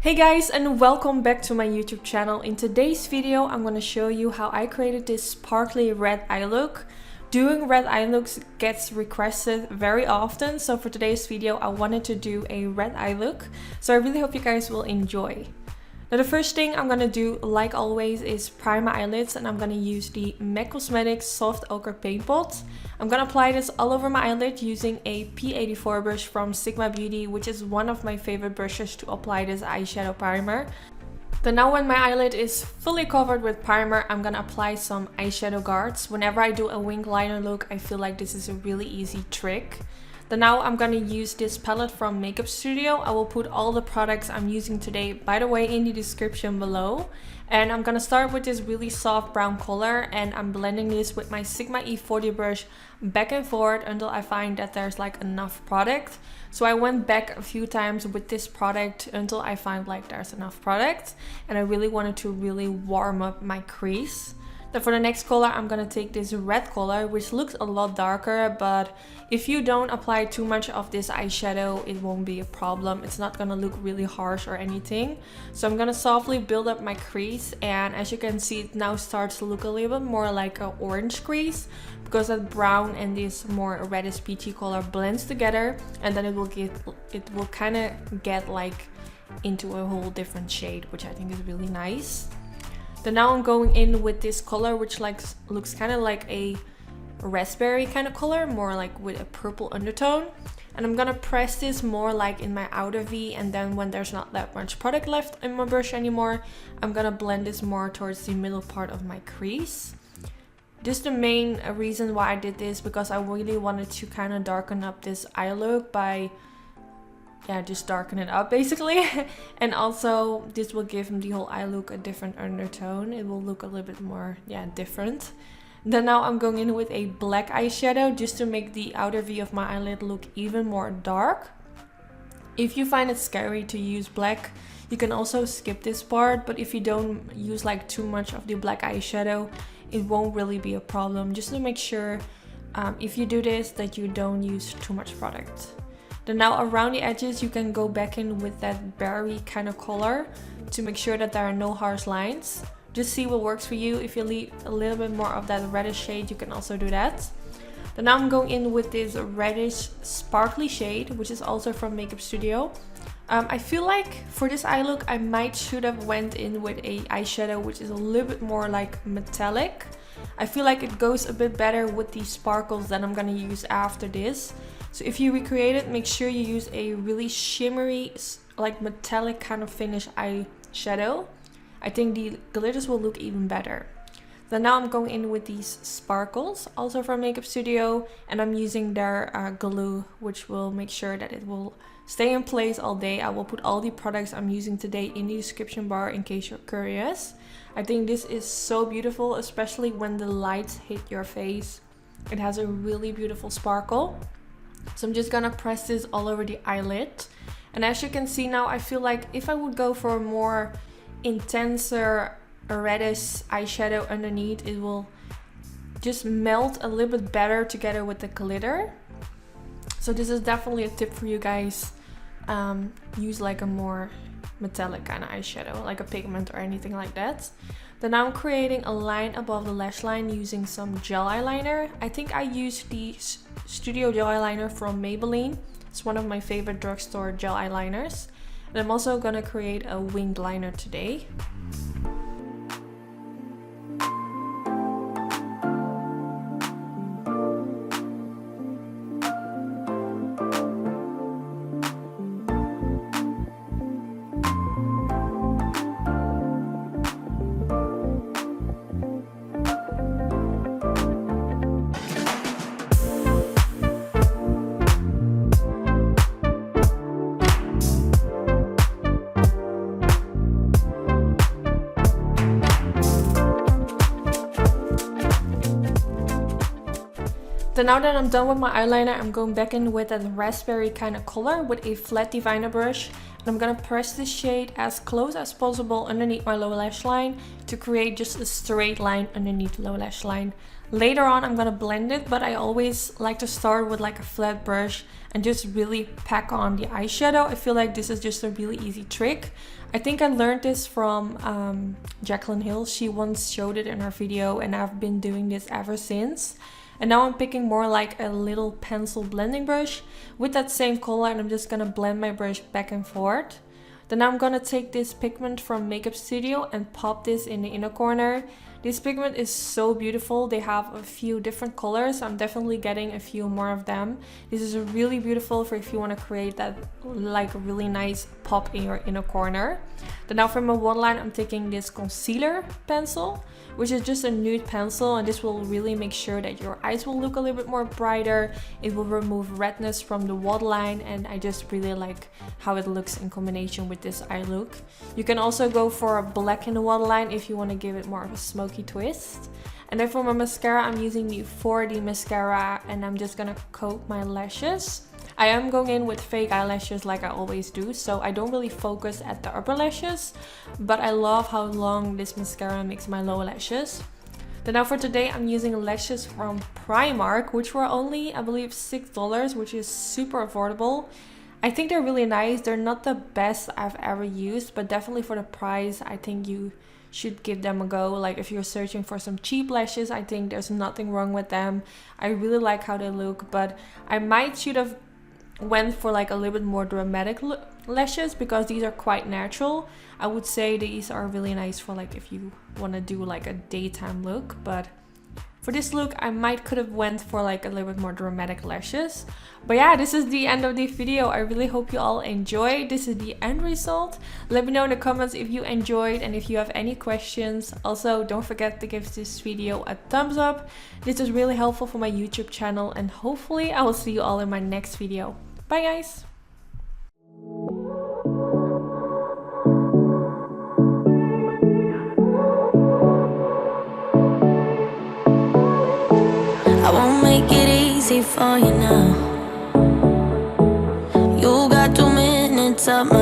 Hey guys, and welcome back to my YouTube channel. In today's video I'm going to show you how I created this sparkly red eye look. Doing red eye looks gets requested very often, so for today's video I wanted to do a red eye look. So I really hope you guys will enjoy. Now the first thing I'm going to do, like always, is prime my eyelids, and I'm going to use the MAC Cosmetics Soft Ocher Paint pot. I'm going to apply this all over my eyelid using a P84 brush from Sigma Beauty, which is one of my favorite brushes to apply this eyeshadow primer. Then now when my eyelid is fully covered with primer, I'm going to apply some eyeshadow guards. Whenever I do a wing liner look, I feel like this is a really easy trick. Then now I'm going to use this palette from Makeup Studio. I will put all the products I'm using today, by the way, in the description below. And I'm going to start with this really soft brown color, and I'm blending this with my Sigma E40 brush back and forth until I find that there's like enough product. So I went back a few times with this product until I find like there's enough product, and I really wanted to really warm up my crease. Then for the next color, I'm going to take this red color, which looks a lot darker, but if you don't apply too much of this eyeshadow, it won't be a problem. It's not going to look really harsh or anything. So I'm going to softly build up my crease, and as you can see, it now starts to look a little bit more like an orange crease, because that brown and this more reddish peachy color blends together, and then it will kind of get like into a whole different shade, which I think is really nice. Then now I'm going in with this color, which looks kind of like a raspberry kind of color, more like with a purple undertone. And I'm gonna press this more like in my outer V, and then when there's not that much product left in my brush anymore, I'm gonna blend this more towards the middle part of my crease. This is the main reason why I did this, because I really wanted to kind of darken up this eye look by just darken it up basically. And also this will give the whole eye look a different undertone. It will look a little bit more different. Then now I'm going in with a black eyeshadow just to make the outer V of my eyelid look even more dark. If you find it scary to use black, you can also skip this part, but if you don't use like too much of the black eyeshadow, it won't really be a problem. Just to make sure if you do this that you don't use too much product. Then now around the edges, you can go back in with that berry kind of color to make sure that there are no harsh lines. Just see what works for you. If you need a little bit more of that reddish shade, you can also do that. Then now I'm going in with this reddish sparkly shade, which is also from Makeup Studio. I feel like for this eye look, I should have went in with a eyeshadow which is a little bit more like metallic. I feel like it goes a bit better with the sparkles that I'm gonna use after this. So if you recreate it, make sure you use a really shimmery, like metallic kind of finish eyeshadow. I think the glitters will look even better. Then now I'm going in with these sparkles, also from Makeup Studio, and I'm using their glue, which will make sure that it will stay in place all day. I will put all the products I'm using today in the description bar in case you're curious. I think this is so beautiful, especially when the lights hit your face. It has a really beautiful sparkle. So I'm just gonna press this all over the eyelid. And as you can see now, I feel like if I would go for a more intenser reddish eyeshadow underneath, it will just melt a little bit better together with the glitter. So this is definitely a tip for you guys. Use like a more metallic kind of eyeshadow, like a pigment or anything like that. Then I'm creating a line above the lash line using some gel eyeliner. I think I used the Studio Gel Eyeliner from Maybelline. It's one of my favorite drugstore gel eyeliners. And I'm also gonna create a winged liner today. So now that I'm done with my eyeliner, I'm going back in with that raspberry kind of color with a flat diviner brush. And I'm gonna press this shade as close as possible underneath my lower lash line, to create just a straight line underneath the low lash line. Later on I'm gonna blend it, but I always like to start with like a flat brush and just really pack on the eyeshadow. I feel like this is just a really easy trick. I think I learned this from Jaclyn Hill. She once showed it in her video and I've been doing this ever since. And now I'm picking more like a little pencil blending brush with that same color, and I'm just gonna blend my brush back and forth. Then I'm gonna take this pigment from Makeup Studio and pop this in the inner corner. This pigment is so beautiful. They have a few different colors. I'm definitely getting a few more of them. This is really beautiful for if you want to create that like really nice pop in your inner corner. Then now for my waterline, I'm taking this concealer pencil, which is just a nude pencil, and this will really make sure that your eyes will look a little bit more brighter. It will remove redness from the waterline, and I just really like how it looks in combination with this eye look. You can also go for a black in the waterline if you want to give it more of a smoky twist. And then for my mascara, I'm using the 4D mascara, and I'm just gonna coat my lashes. I am going in with fake eyelashes like I always do, so I don't really focus at the upper lashes, but I love how long this mascara makes my lower lashes. Then now for today, I'm using lashes from Primark, which were only, I believe, $6, which is super affordable. I think they're really nice. They're not the best I've ever used, but definitely for the price, I think you should give them a go. Like if you're searching for some cheap lashes, I think there's nothing wrong with them. I really like how they look, but I should have went for like a little bit more dramatic lashes because these are quite natural. I would say these are really nice for like if you want to do like a daytime look, but for this look I could have went for like a little bit more dramatic lashes. But yeah, this is the end of the video. I really hope you all enjoyed. This is the end result. Let me know in the comments if you enjoyed and if you have any questions. Also, don't forget to give this video a thumbs up. This is really helpful for my YouTube channel, and hopefully I will see you all in my next video. Bye guys! I won't make it easy for you now. You got 2 minutes up my